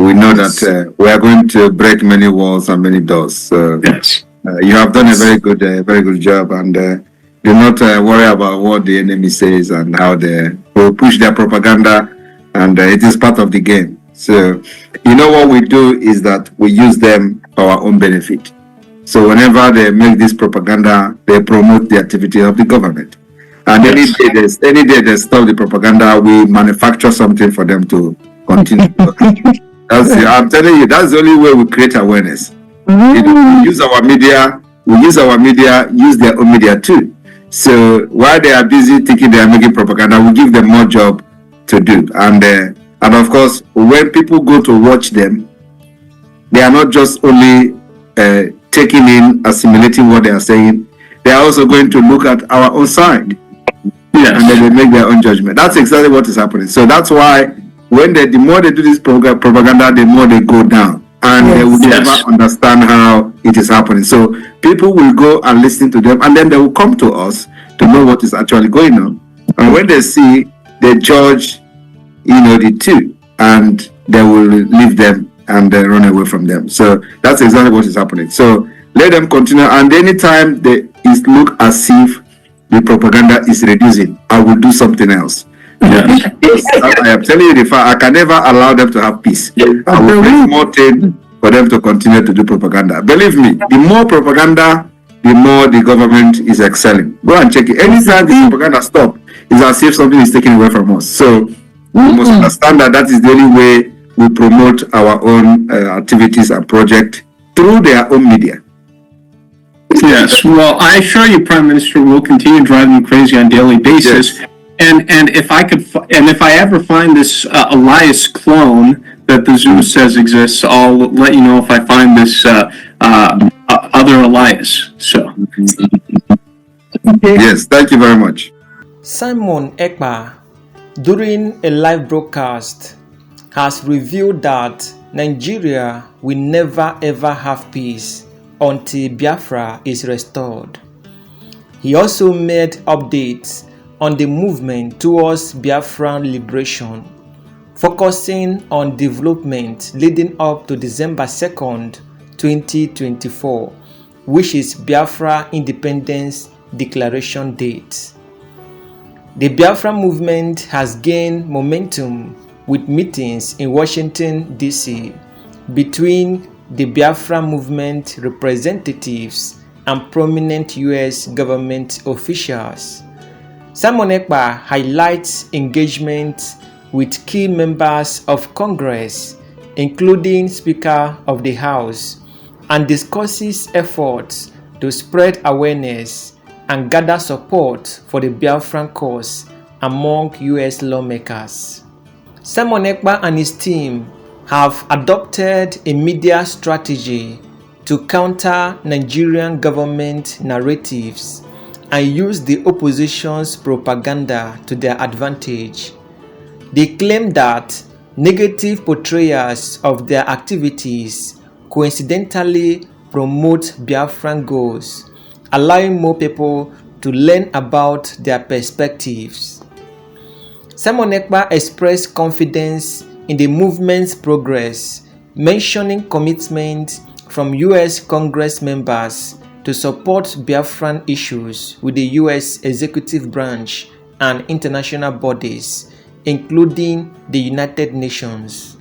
we know that we are going to break many walls and many doors. So Yes. you have done a very good job, and do not worry about what the enemy says and how they will push their propaganda, and it is part of the game. So, you know what we do is that we use them for our own benefit. So whenever they make this propaganda, they promote the activity of the government. And Yes. any day they stop the propaganda, we manufacture something for them to continue. I'm telling you, that's the only way we create awareness. We use our media, use their own media too. So while they are busy thinking they are making propaganda, we give them more job to do. And of course, when people go to watch them, they are not just only taking in, assimilating what they are saying. They are also going to look at our own side. Yes. And then they make their own judgment. That's exactly what is happening. So that's why when the more they do this propaganda, the more they go down. And they will never understand how it is happening. So people will go and listen to them, and then they will come to us to know what is actually going on. And when they see, they judge, the two, and they will leave them and run away from them. So that's exactly what is happening. So let them continue. And anytime they look as if the propaganda is reducing, I will do something else. Yes. I am telling you the fact, I can never allow them to have peace. I will make more things for them to continue to do propaganda. Believe me, the more propaganda, the more the government is excelling. Go and check it. Anytime the propaganda stops, it's as if something is taken away from us. So we must understand that is the only way we promote our own activities and projects through their own media. Yes, well, I assure you, Prime Minister, will continue driving you crazy on a daily basis. Yes. And if I ever find this Elias clone that the zoo says exists, I'll let you know if I find this other Elias. So. Yes, thank you very much. Simon Ekpa, during a live broadcast, has revealed that Nigeria will never ever have peace until Biafra is restored. He also made updates on the movement towards Biafran liberation, focusing on development leading up to December 2nd, 2024, which is Biafra Independence Declaration date. The Biafra movement has gained momentum with meetings in Washington, D.C. between the Biafra movement representatives and prominent U.S. government officials. Simon Ekpa highlights engagement with key members of Congress, including Speaker of the House, and discusses efforts to spread awareness and gather support for the Biafran cause among U.S. lawmakers. Simon Ekpa and his team have adopted a media strategy to counter Nigerian government narratives and use the opposition's propaganda to their advantage. They claim that negative portrayals of their activities coincidentally promote Biafran goals, allowing more people to learn about their perspectives. Simon Ekpa expressed confidence in the movement's progress, mentioning commitment from U.S. Congress members to support Biafran issues with the U.S. executive branch and international bodies, including the United Nations.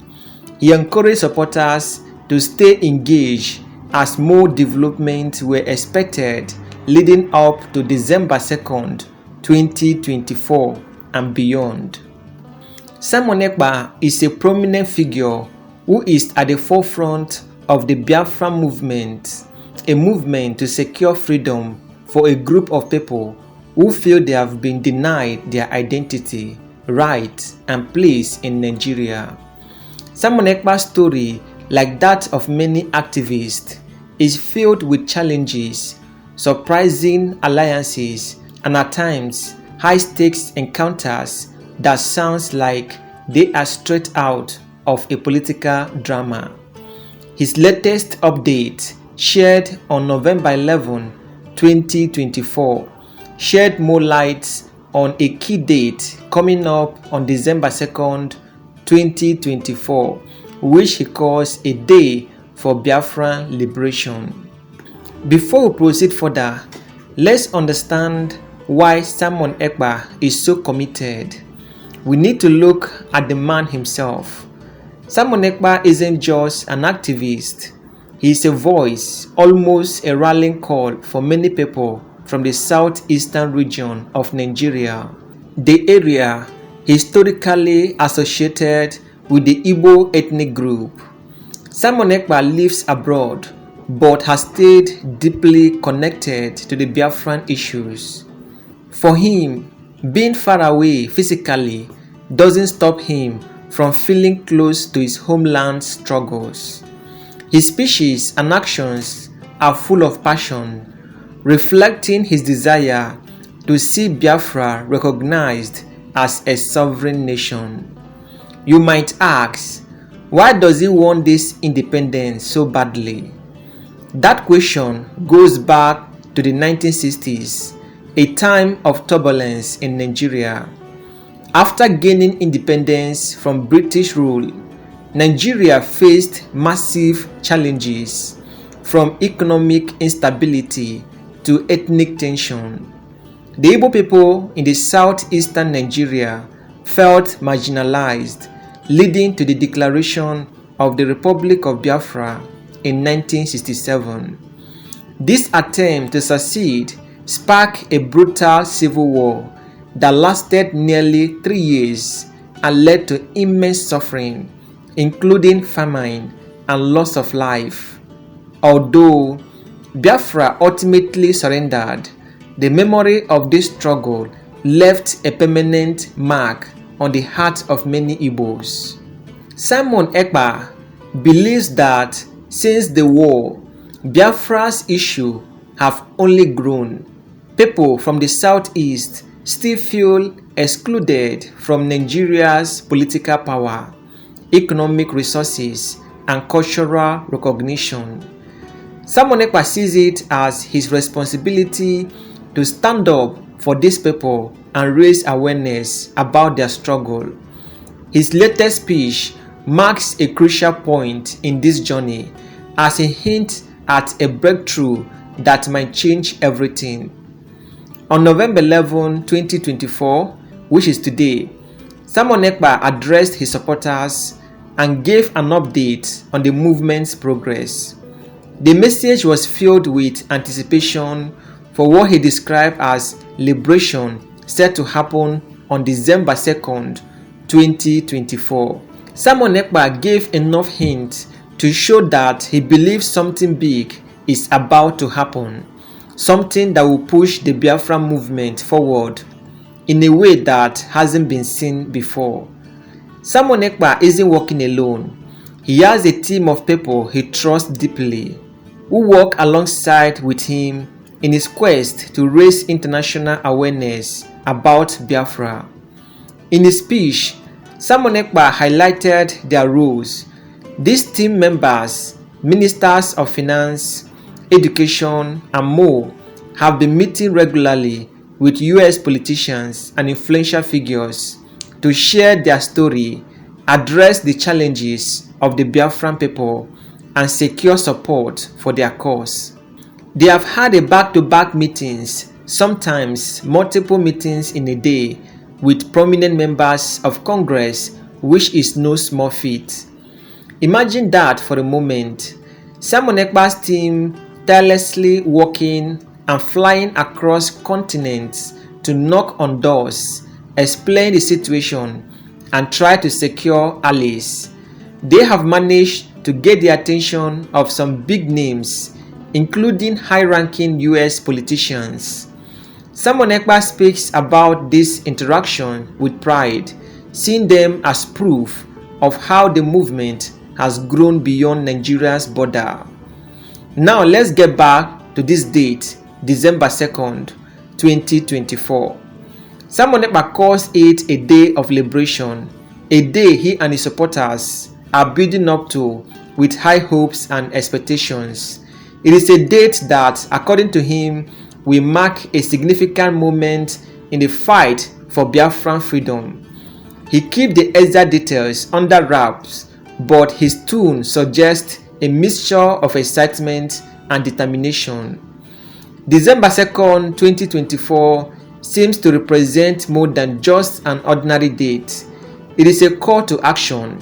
He encouraged supporters to stay engaged as more developments were expected leading up to December 2nd, 2024 and beyond. Simon Ekpa is a prominent figure who is at the forefront of the Biafra movement, a movement to secure freedom for a group of people who feel they have been denied their identity, rights, and place in Nigeria. Simon Ekpa's story, like that of many activists, is filled with challenges, surprising alliances, and at times high-stakes encounters that sounds like they are straight out of a political drama. His latest update, shared on November 11, 2024, shed more light on a key date coming up on December 2nd, 2024, which he calls a day for Biafran liberation. Before we proceed further, let's understand why Simon Ekpa is so committed. We need to look at the man himself. Simon Ekpa isn't just an activist. He is a voice, almost a rallying call for many people from the southeastern region of Nigeria, the area historically associated with the Igbo ethnic group. Simon Ekpa lives abroad but has stayed deeply connected to the Biafran issues. For him, being far away physically doesn't stop him from feeling close to his homeland's struggles. His speeches and actions are full of passion, reflecting his desire to see Biafra recognized as a sovereign nation. You might ask, why does he want this independence so badly? That question goes back to the 1960s, a time of turbulence in Nigeria. After gaining independence from British rule, Nigeria faced massive challenges, from economic instability to ethnic tension. The Igbo people in the southeastern Nigeria felt marginalized, leading to the declaration of the Republic of Biafra in 1967. This attempt to succeed sparked a brutal civil war that lasted nearly 3 years and led to immense suffering, including famine and loss of life. Although Biafra ultimately surrendered, the memory of this struggle left a permanent mark on the hearts of many Igbos. Simon Ekpa believes that since the war, Biafra's issue have only grown. People from the southeast still feel excluded from Nigeria's political power, economic resources, and cultural recognition. Simon Ekpa sees it as his responsibility to stand up for these people and raise awareness about their struggle. His latest speech marks a crucial point in this journey as he hints at a breakthrough that might change everything. On November 11, 2024, which is today, Simon Ekpa addressed his supporters and gave an update on the movement's progress. The message was filled with anticipation for what he described as liberation set to happen on December 2nd, 2024. Simon Ekpa gave enough hints to show that he believes something big is about to happen, something that will push the Biafra movement forward in a way that hasn't been seen before. Simon Ekpa isn't working alone. He has a team of people he trusts deeply, who work alongside with him in his quest to raise international awareness about Biafra. In his speech, Simon Ekpa highlighted their roles. These team members, ministers of finance, education, and more, have been meeting regularly with US politicians and influential figures to share their story, address the challenges of the Biafran people, and secure support for their cause. They have had a back-to-back meetings, sometimes multiple meetings in a day, with prominent members of Congress, which is no small feat. Imagine that for a moment. Simon Ekpa's team tirelessly working and flying across continents to knock on doors, explain the situation, and try to secure allies. They have managed to get the attention of some big names, including high-ranking US politicians. Simon Ekpa speaks about this interaction with pride, seeing them as proof of how the movement has grown beyond Nigeria's border. Now let's get back to this date, December 2nd, 2024. Simon Ekpa calls it a day of liberation, a day he and his supporters are building up to with high hopes and expectations. It is a date that, according to him, will mark a significant moment in the fight for Biafran freedom. He keeps the exact details under wraps, but his tone suggests a mixture of excitement and determination. December 2nd, 2024 seems to represent more than just an ordinary date. It is a call to action.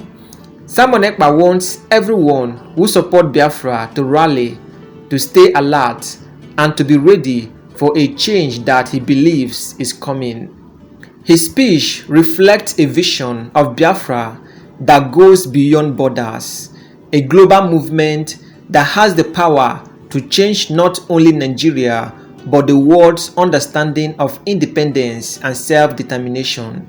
Simon Ekpa wants everyone who supports Biafra to rally, to stay alert, and to be ready for a change that he believes is coming. His speech reflects a vision of Biafra that goes beyond borders, a global movement that has the power to change not only Nigeria but the world's understanding of independence and self-determination.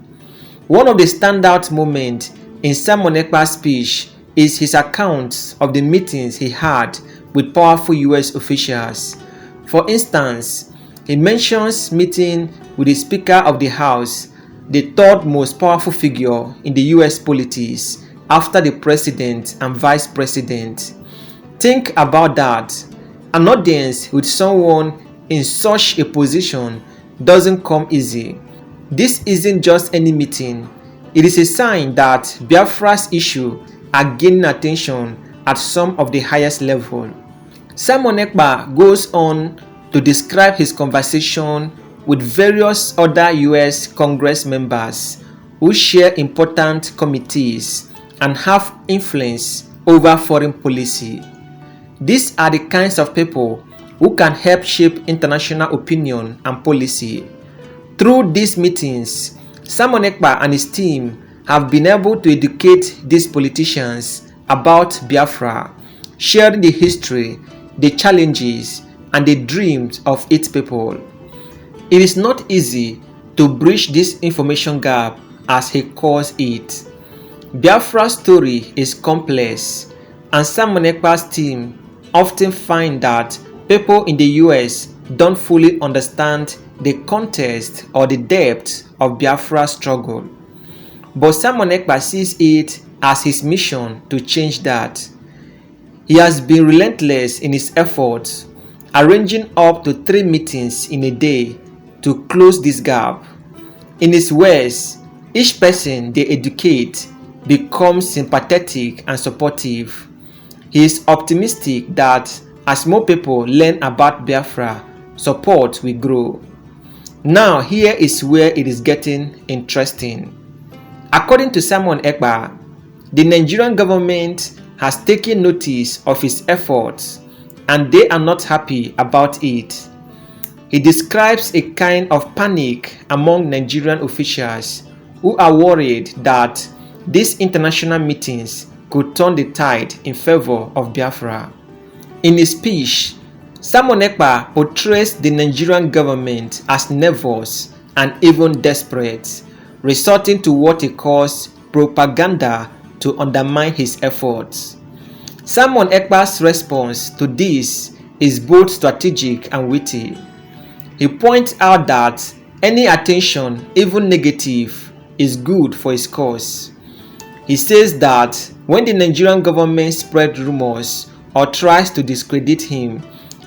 One of the standout moments in Simon Ekpa's speech is his account of the meetings he had with powerful US officials. For instance, he mentions meeting with the Speaker of the House, the third most powerful figure in the US politics after the President and Vice President. Think about that. An audience with someone in such a position doesn't come easy. This isn't just any meeting. It is a sign that Biafra's issues are gaining attention at some of the highest level. Simon Ekpa goes on to describe his conversation with various other US Congress members who share important committees and have influence over foreign policy. These are the kinds of people who can help shape international opinion and policy. Through these meetings, Simon Ekpa and his team have been able to educate these politicians about Biafra, sharing the history, the challenges, and the dreams of its people. It is not easy to bridge this information gap, as he calls it. Biafra's story is complex, and Simon Ekpa's team often find that people in the US don't fully understand the context or the depth of Biafra's struggle. But Simon Ekpa sees it as his mission to change that. He has been relentless in his efforts, arranging up to 3 meetings in a day to close this gap. In his words, each person they educate becomes sympathetic and supportive. He is optimistic that as more people learn about Biafra, support will grow. Now here is where it is getting interesting. According to Simon Ekpa, the Nigerian government has taken notice of his efforts and they are not happy about it. He describes a kind of panic among Nigerian officials who are worried that these international meetings could turn the tide in favor of Biafra. In his speech, Simon Ekpa portrays the Nigerian government as nervous and even desperate, resorting to what he calls propaganda to undermine his efforts. Simon Ekpa's response to this is both strategic and witty. He points out that any attention, even negative, is good for his cause. He says that when the Nigerian government spreads rumors or tries to discredit him,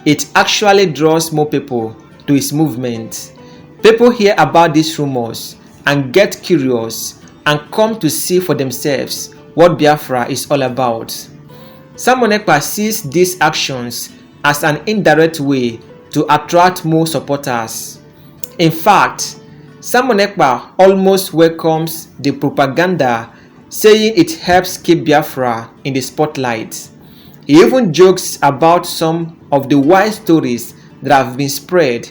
it actually draws more people to his movement. People hear about these rumors and get curious and come to see for themselves what Biafra is all about. Simon Ekpa sees these actions as an indirect way to attract more supporters. In fact, Simon Ekpa almost welcomes the propaganda, saying it helps keep Biafra in the spotlight. He even jokes about some of the wild stories that have been spread,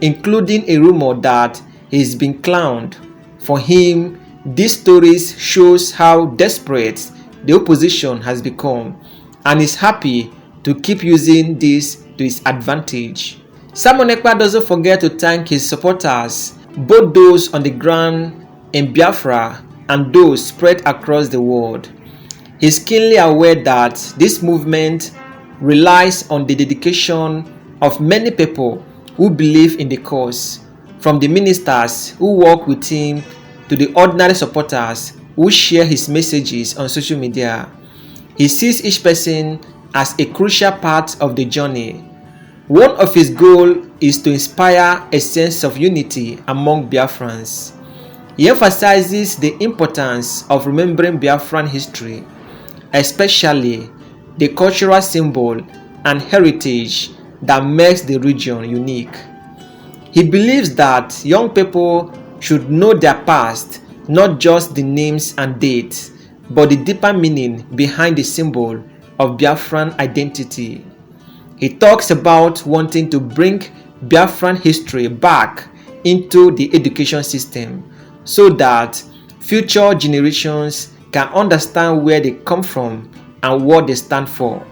including a rumor that he's been clowned. For him, these stories shows how desperate the opposition has become, and is happy to keep using this to his advantage. Simon Ekpa doesn't forget to thank his supporters, both those on the ground in Biafra and those spread across the world. He's keenly aware that this movement relies on the dedication of many people who believe in the cause, from the ministers who work with him to the ordinary supporters who share his messages on social media. He sees each person as a crucial part of the journey. One of his goals is to inspire a sense of unity among Biafrans. He emphasizes the importance of remembering Biafran history, especially the cultural symbol and heritage that makes the region unique. He believes that young people should know their past, not just the names and dates, but the deeper meaning behind the symbol of Biafran identity. He talks about wanting to bring Biafran history back into the education system so that future generations can understand where they come from and what they stand for.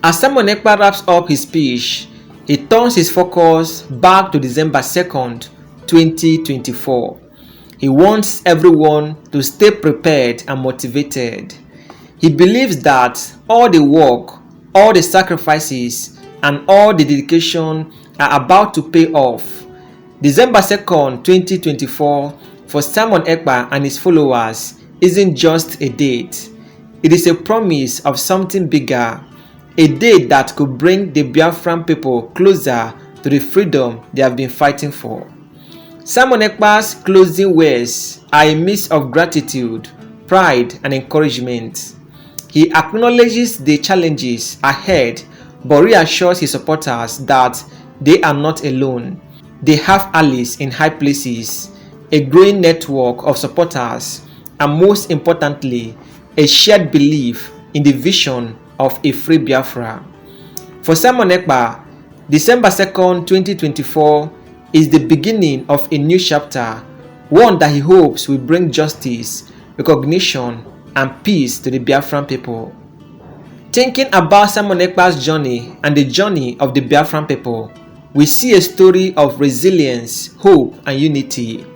As Simon Ekpa wraps up his speech, he turns his focus back to December 2nd, 2024. He wants everyone to stay prepared and motivated. He believes that all the work, all the sacrifices, and all the dedication are about to pay off. December 2nd, 2024, for Simon Ekpa and his followers isn't just a date. It is a promise of something bigger, a day that could bring the Biafran people closer to the freedom they have been fighting for. Simon Ekpa's closing words are a mix of gratitude, pride, and encouragement. He acknowledges the challenges ahead but reassures his supporters that they are not alone. They have allies in high places, a growing network of supporters, and most importantly, a shared belief in the vision of a free Biafra. For Simon Ekpa, December 2nd, 2024 is the beginning of a new chapter, one that he hopes will bring justice, recognition, and peace to the Biafran people. Thinking about Simon Ekpa's journey and the journey of the Biafran people, we see a story of resilience, hope, and unity.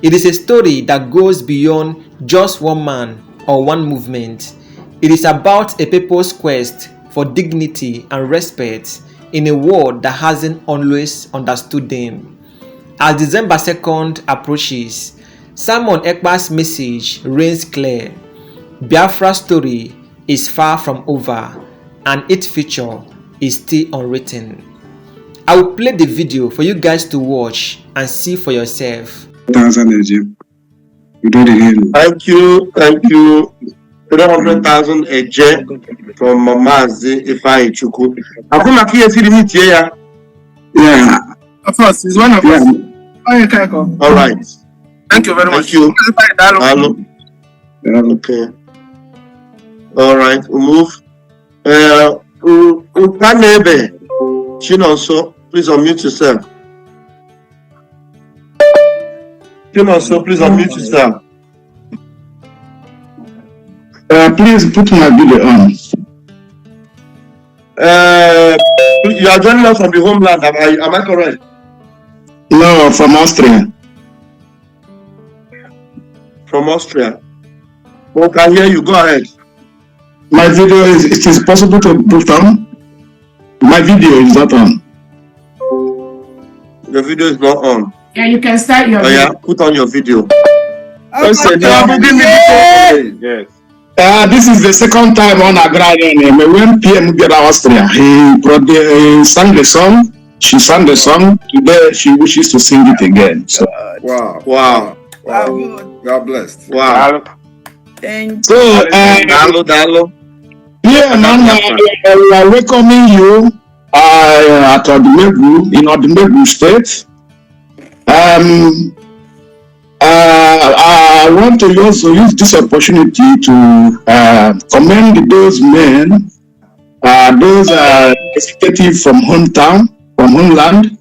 It is a story that goes beyond just one man or one movement. It is about a people's quest for dignity and respect in a world that hasn't always understood them. As December 2nd approaches, Simon Ekpa's message reigns clear. Biafra's story is far from over, and its future is still unwritten. I will play the video for you guys to watch and see for yourself. Thank you. 300,000 a jet from Mamazi Ifai Chuku. Akuna KFC limit here. Yeah. Of course, it's one of us. All right. Thank you very much. Thank you. Hello. Okay. All right. We move. Ukanebe Chinonso, please unmute yourself. Chinonso, please unmute yourself. Please put my video on. You are joining us from the homeland, am I correct? No, from Austria. From Austria. We can hear you, go ahead. My video it is possible to put on? My video is not on. The video is not on. Yeah, you can start your video. Yeah, put on your video. Yes. This is the second time on Agrarian. When PM get Austria, he sang the song. She sang the song. Today she wishes to sing it again. So. Wow. God bless. Wow. Thank you. So, Dalo. yeah, man, we are welcoming you at Odumegwu, in Odumegwu State. I want to also use this opportunity to commend those men, those executives from hometown, from homeland,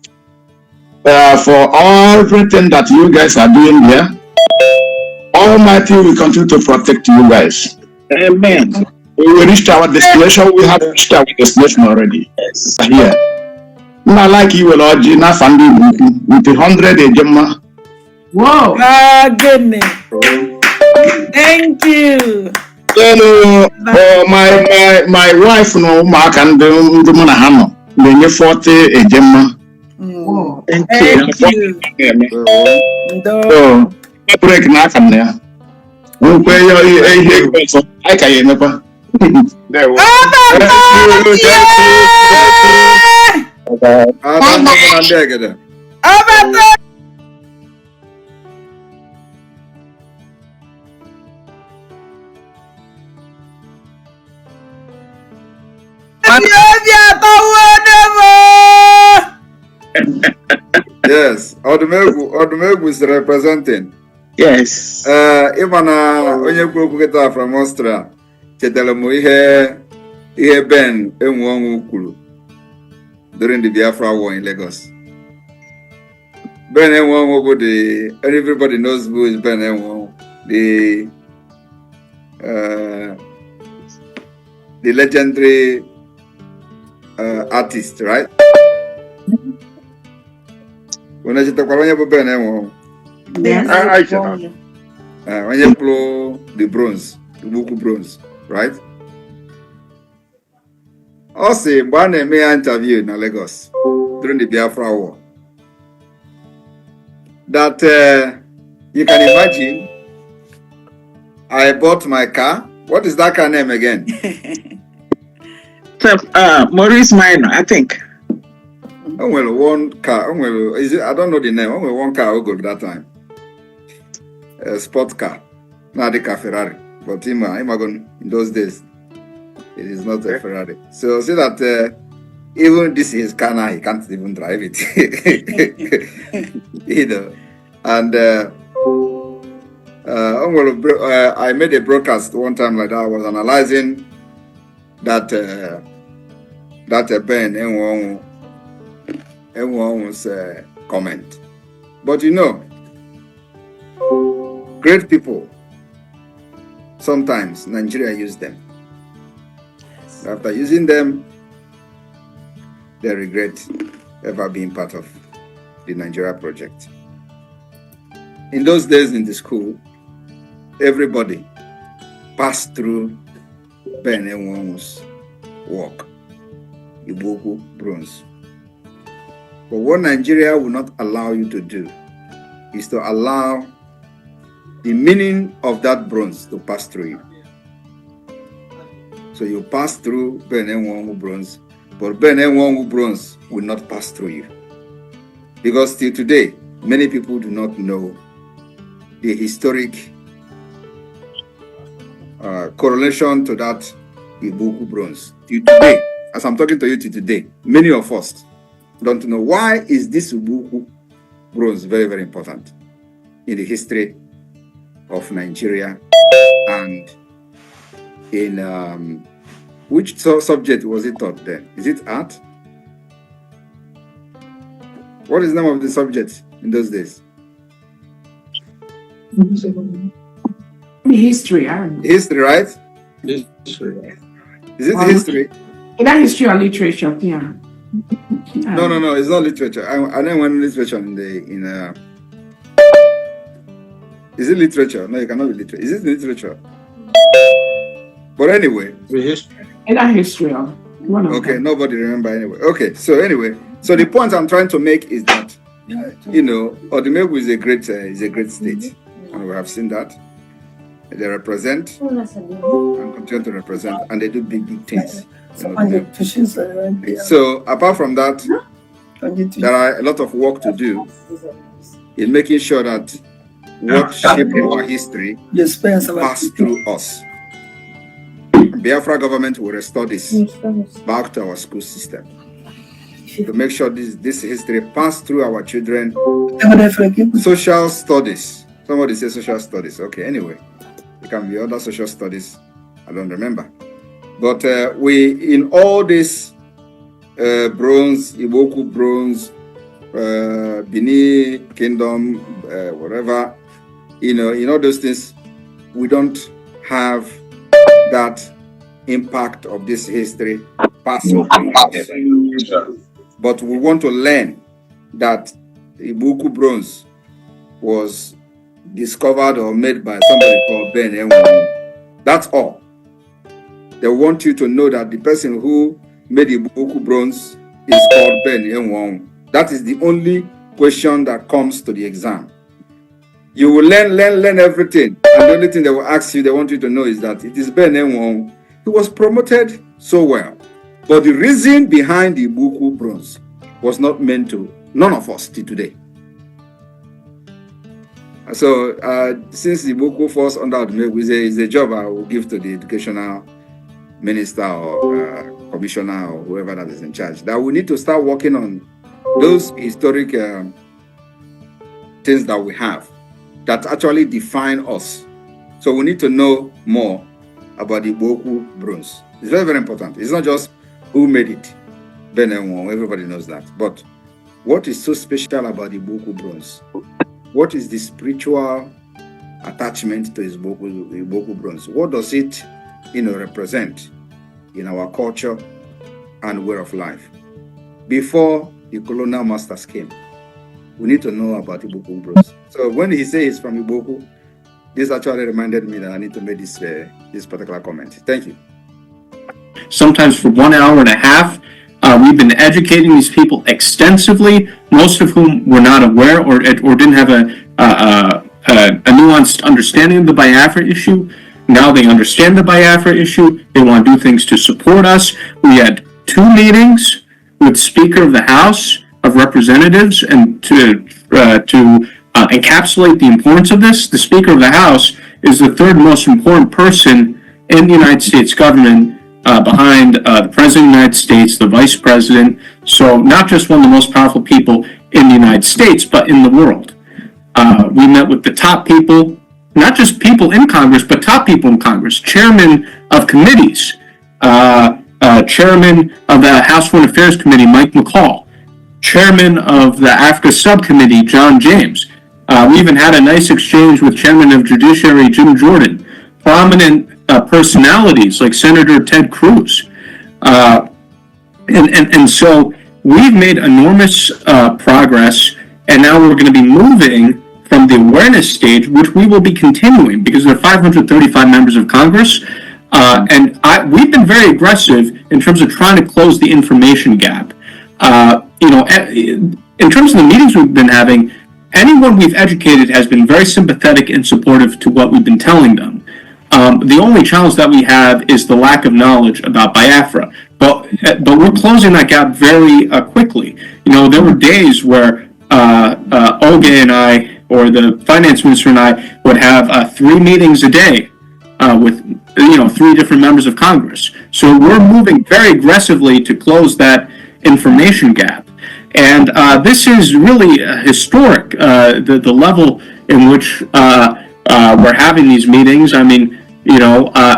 for everything that you guys are doing here. Almighty will continue to protect you guys. Amen. We will reach our destination. We have reached our destination already. Yes. Here. Not like you will order na family with 100 ejema. Whoa. Goodness. Thank you. My wife no mark and the mona hano. They 40 ejema. Thank you. So, break na kan ya. We pay your I can never. There we go. Odumegu is representing. Yes. Even onye kwuru okwu from Austria chetara m ihe Ben Enwonwu kwuru during the Biafra war in Lagos. Ben Enwonwu, everybody knows who is Ben Enwonwu, the legendary artist, right? When I say Ben Enwonwu, when you blow the bronze, the Buku bronze, right? Also, when I made an interview in Lagos during the Biafra war, that you can imagine, I bought my car. What is that car name again? Maurice Minor, I think. Oh, well, one car. Oh, well, is it? I don't know the name. Oh, well, one car. Oh, good that time. A sport car, not a Ferrari. But in those days, it is not a Ferrari. So see that even this is car now, he can't even drive it. You know, and I made a broadcast one time like that. I was analyzing that Ben Enwonwu's comment. But you know, great people, sometimes Nigeria use them. After using them, they regret ever being part of the Nigeria project. In those days in the school, everybody passed through Ben Enwonwu's work, Iboku bronze. But what Nigeria will not allow you to do is to allow the meaning of that bronze to pass through you. So you pass through Ben Enwonwu bronze, but Ben Enwonwu bronze will not pass through you. Because till today, many people do not know the historic correlation to that Iboku bronze. Till today, as I'm talking to you today, many of us don't know why is this Iboku bronze very, very important in the history of Nigeria, and in which subject was it taught then? Is it art? What is the name of the subject in those days? History, I don't know. History, right? History. Is it history? Either history or literature, yeah. No, it's not literature. I don't want literature is it literature? No, it cannot be literature. Is it literature? But anyway. Either history or one of Okay, them. nobody remember anyway. Okay, so anyway, so the point I'm trying to make is that, you know, Odumegu is a great state, and we have seen that. They represent and continue to represent, and they do big things. So apart from that, there are a lot of work to do in making sure that what shaped our history passed through us. Biafra government will restore this back to our school system to make sure this history passed through our children. Social studies. Somebody says social studies. Okay, anyway, it can be other social studies. I don't remember. But we, in all this bronze, Iboku bronze, Bini Kingdom, whatever, you know, in all those things, we don't have that impact of this history passing through us. But we want to learn that Iboku bronze was discovered or made by somebody called Ben Enwonwu. That's all. They want you to know that the person who made Iboku bronze is called Ben Enwonwu. That is the only question that comes to the exam. You will learn everything, and the only thing they will ask you, they want you to know is that it is Ben Enwonwu. He was promoted so well, but the reason behind the Iboku bronze was not meant to none of us till today. So since the Iboku falls under Odumegu, is a job I will give to the educational minister or commissioner or whoever that is in charge, that we need to start working on those historic things that we have that actually define us. So we need to know more about the Igbo bronze. It's very, very important. It's not just who made it. Everybody knows that. But what is so special about the Igbo bronze? What is the spiritual attachment to Igbo bronze? What does it, represent in our culture and way of life? Before the colonial masters came, we need to know about Igbo bronze. So when he says from Igbo, this actually reminded me that I need to make this particular comment. Thank you. Sometimes for 1 hour and a half, we've been educating these people extensively, most of whom were not aware or didn't have a nuanced understanding of the Biafra issue. Now they understand the Biafra issue. They want to do things to support us. We had 2 meetings with Speaker of the House of Representatives, and to encapsulate the importance of this, the Speaker of the House is the 3rd most important person in the United States government, behind the President of the United States, the Vice President. So not just one of the most powerful people in the United States, but in the world. We met with the top people, not just people in Congress, but top people in Congress, chairman of committees, chairman of the House Foreign Affairs Committee, Mike McCall, chairman of the Africa Subcommittee, John James. We even had a nice exchange with chairman of Judiciary, Jim Jordan, prominent personalities like Senator Ted Cruz. And so we've made enormous progress, and now we're going to be moving from the awareness stage, which we will be continuing because there are 535 members of Congress, and we've been very aggressive in terms of trying to close the information gap. In terms of the meetings we've been having, anyone we've educated has been very sympathetic and supportive to what we've been telling them. The only challenge that we have is the lack of knowledge about Biafra, but we're closing that gap very quickly. There were days where Oge and I, or the finance minister and I, would have 3 meetings a day with 3 different members of Congress. So we're moving very aggressively to close that information gap, and this is really historic. The level in which we're having these meetings. I mean,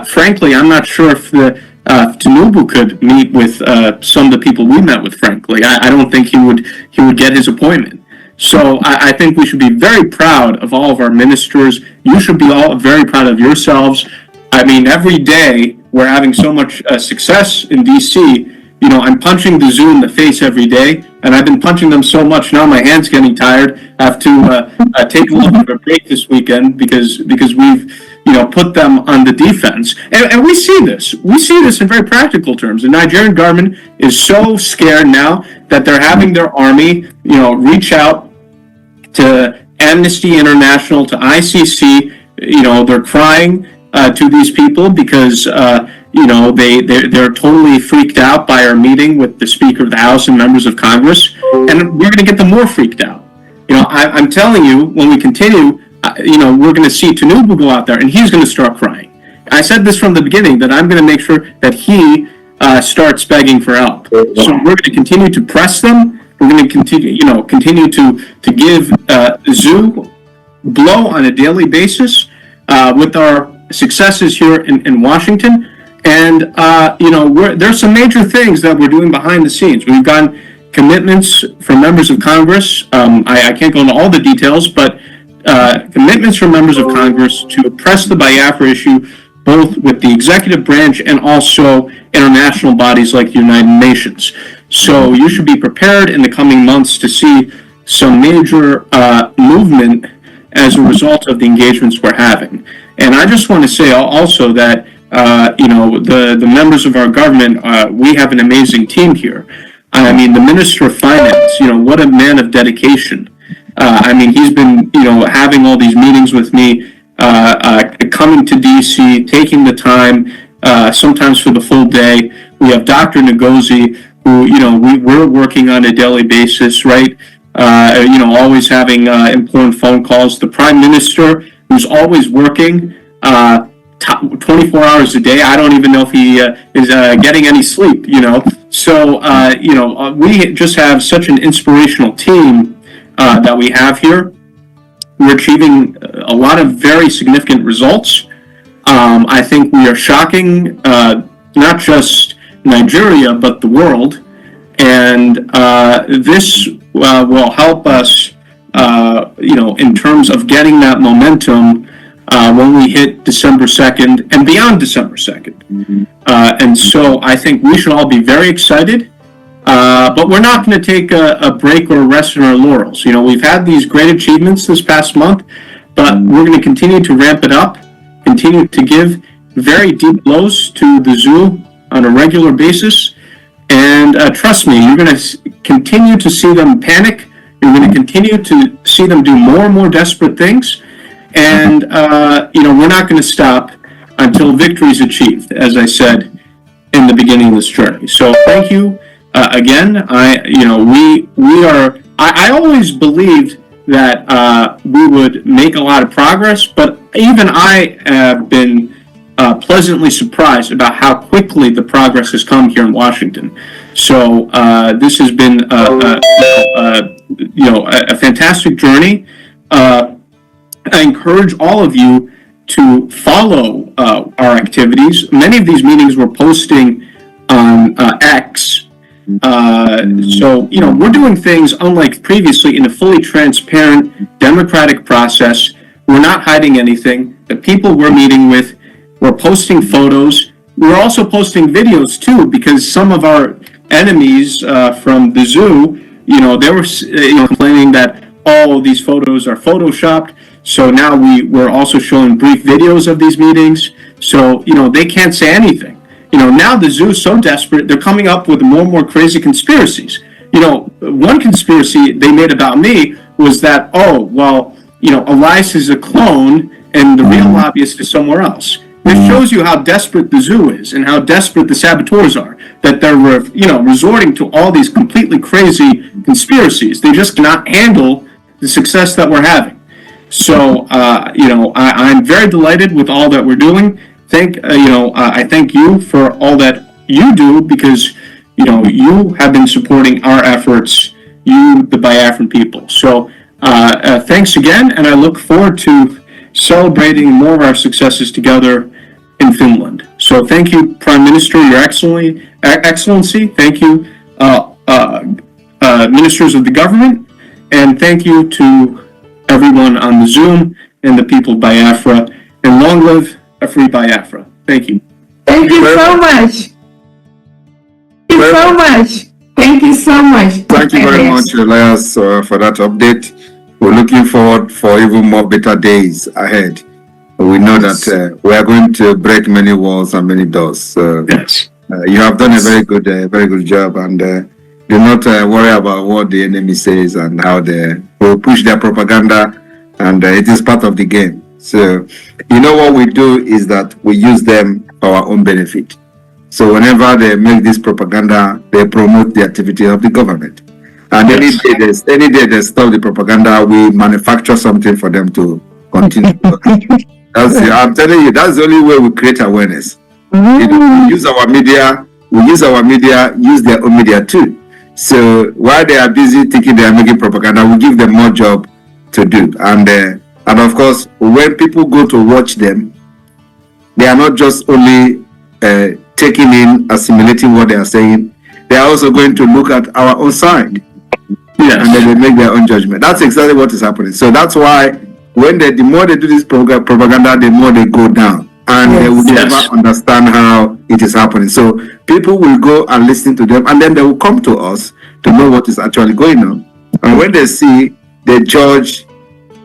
frankly, I'm not sure if Tinubu could meet with some of the people we met with. Frankly, I don't think he would get his appointment. So I think we should be very proud of all of our ministers. You should be all very proud of yourselves. I mean, every day we're having so much success in DC. I'm punching the zoo in the face every day, and I've been punching them so much now my hand's getting tired. I have to take a little bit of a break this weekend because we've put them on the defense, and we see this. We see this in very practical terms. The Nigerian government is so scared now that they're having their army, reach out to Amnesty International, to ICC. They're crying to these people because they're totally freaked out by our meeting with the Speaker of the House and members of Congress, and we're going to get them more freaked out. I'm telling you, when we continue, we're going to see Tinubu go out there, and he's going to start crying. I said this from the beginning, that I'm going to make sure that he starts begging for help. So we're going to continue to press them. We're going to continue to give Zoo blow on a daily basis with our successes here in Washington. And, there's some major things that we're doing behind the scenes. We've gotten commitments from members of Congress. I can't go into all the details, but commitments from members of Congress to press the Biafra issue, both with the executive branch and also international bodies like the United Nations. So you should be prepared in the coming months to see some major movement as a result of the engagements we're having. And I just want to say also that, the members of our government, we have an amazing team here. I mean, the Minister of Finance, what a man of dedication. He's been, having all these meetings with me, coming to DC, taking the time, sometimes for the full day. We have Dr. Ngozi, who, we're working on a daily basis, right? Always having important phone calls. The Prime Minister, who's always working 24 hours a day. I don't even know if he is getting any sleep, So, we just have such an inspirational team that we have here. we're achieving a lot of very significant results. I think we are shocking not just Nigeria, but the world. And this will help us, in terms of getting that momentum when we hit December 2nd and beyond December 2nd. And so I think we should all be very excited. But we're not going to take a break or a rest in our laurels. We've had these great achievements this past month, but we're going to continue to ramp it up, continue to give very deep blows to the zoo on a regular basis. And trust me, you're going to continue to see them panic. You're going to continue to see them do more and more desperate things. And, we're not going to stop until victory is achieved, as I said in the beginning of this journey. So thank you. Again, I always believed that we would make a lot of progress, but even I have been pleasantly surprised about how quickly the progress has come here in Washington. So this has been a fantastic journey. I encourage all of you to follow our activities. Many of these meetings we're posting on X. So we're doing things unlike previously in a fully transparent democratic process. We're not hiding anything. The people we're meeting with, we're posting photos. We're also posting videos too, because some of our enemies from the zoo, they were complaining that these photos are photoshopped. So now we're also showing brief videos of these meetings. So they can't say anything. Now the zoo is so desperate, they're coming up with more and more crazy conspiracies. One conspiracy they made about me was that, Elias is a clone and the real lobbyist is somewhere else. This shows you how desperate the zoo is and how desperate the saboteurs are, that they're, resorting to all these completely crazy conspiracies. They just cannot handle the success that we're having. So, I'm very delighted with all that we're doing. I thank you for all that you do, because, you have been supporting our efforts, the Biafran people. So, thanks again, and I look forward to celebrating more of our successes together in Finland. So thank you, Prime Minister, Your Excellency. Thank you, ministers of the government, and thank you to everyone on the Zoom and the people of Biafra. And long live a free Biafra. Thank you. Thank you so much. Thank you so much. Thank you so much. Thank you very much, Elias, for that update. We're looking forward for even more better days ahead. We know that we are going to break many walls and many doors. Yes. You have done a very good job, and do not worry about what the enemy says and how they will push their propaganda, and it is part of the game. So, what we do is that we use them for our own benefit. So whenever they make this propaganda, they promote the activity of the government. And any day they stop the propaganda, we manufacture something for them to continue. I'm telling you, that's the only way we create awareness. We use our media, use their own media too. So while they are busy thinking they are making propaganda, we give them more job to do. And of course, when people go to watch them, they are not just only taking in, assimilating what they are saying, they are also going to look at our own side. Yes. And then they make their own judgment. That's exactly what is happening. So that's why when the more they do this propaganda, the more they go down. And they will never understand how it is happening. So people will go and listen to them, and then they will come to us to know what is actually going on. And when they see, they judge,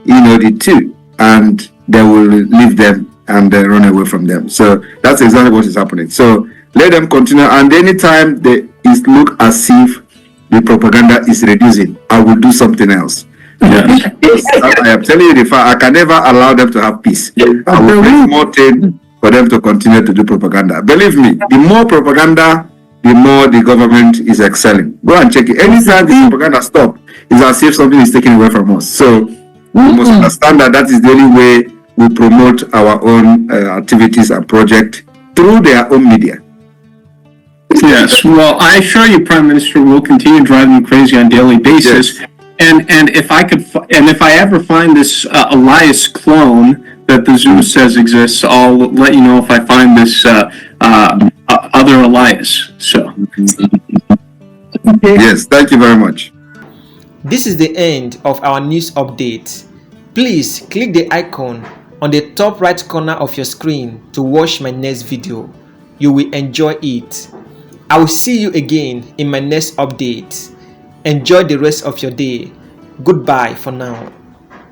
the two, and they will leave them and run away from them. So that's exactly what is happening. So let them continue. And anytime it look as if the propaganda is reducing, I will do something else. Yes. I am telling you the fact, I can never allow them to have peace. I will make more thing for them to continue to do propaganda. Believe me, the more propaganda, the more the government is excelling. Go and check it. Anytime the propaganda stops, it's as if something is taken away from us. So we must understand that is the only way we promote our own activities and projects through their own media. Yes, well, I assure you, Prime Minister, we'll continue driving crazy on a daily basis. Yes. And if I could, and if I ever find this Elias clone that the zoo says exists, I'll let you know if I find this other Elias. So. Yes, thank you very much. This is the end of our news update. Please click the icon on the top right corner of your screen to watch my next video. You will enjoy it. I will see you again in my next update. Enjoy the rest of your day. Goodbye for now.